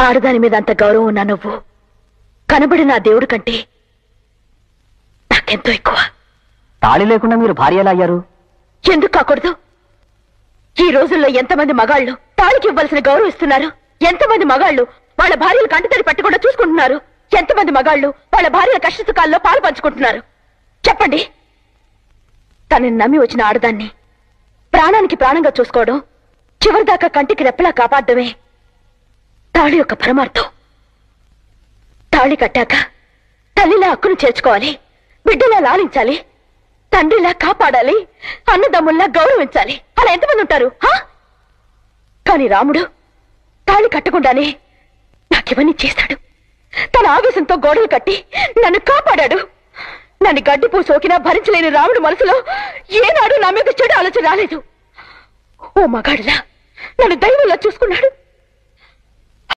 ఆడదాని మీద అంత గౌరవం ఉన్నా నువ్వు కనబడిన ఆ దేవుడి కంటే నాకెంతో ఎక్కువ. తాళి లేకుండా మీరు భార్య ఎలా అయ్యారు? ఎందుకు కాకూడదు? ఈ రోజుల్లో ఎంతమంది మగాళ్ళు తాళికి ఇవ్వాల్సిన గౌరవం ఇస్తున్నారు? ఎంతమంది మగాళ్ళు వాళ్ళ భార్యలు కంటితడి పెట్టకుండా చూసుకుంటున్నారు? ఎంతమంది మగాళ్ళు వాళ్ళ భార్యల కష్ట సుఖాల్లో పాలు పంచుకుంటున్నారు? చెప్పండి. తనని నమ్మి వచ్చిన ఆడదాన్ని ప్రాణానికి ప్రాణంగా చూసుకోవడం, చివరిదాకా కంటికి రెప్పలా కాపాడమే తాళి యొక్క పరమార్థం. తాళి కట్టాక తల్లిలా హక్కును చేర్చుకోవాలి, బిడ్డలా లాలించాలి, తండ్రిలా కాపాడాలి, అన్నదమ్ముల్లా గౌరవించాలి. అలా ఎంతమంది ఉంటారు? కాని రాముడు తాళి కట్టకుండానే నాకివన్నీ చేశాడు. తన ఆవేశంతో గోడలు కట్టి నన్ను కాపాడాడు. నన్ను గడ్డిపూ సోకినా భరించలేని రాముడు మనసులో ఏనాడు నా మీద చెడు ఆలోచన రాలేదు. ఓ మగాడిలా నన్ను దైవంలా చూసుకున్నాడు.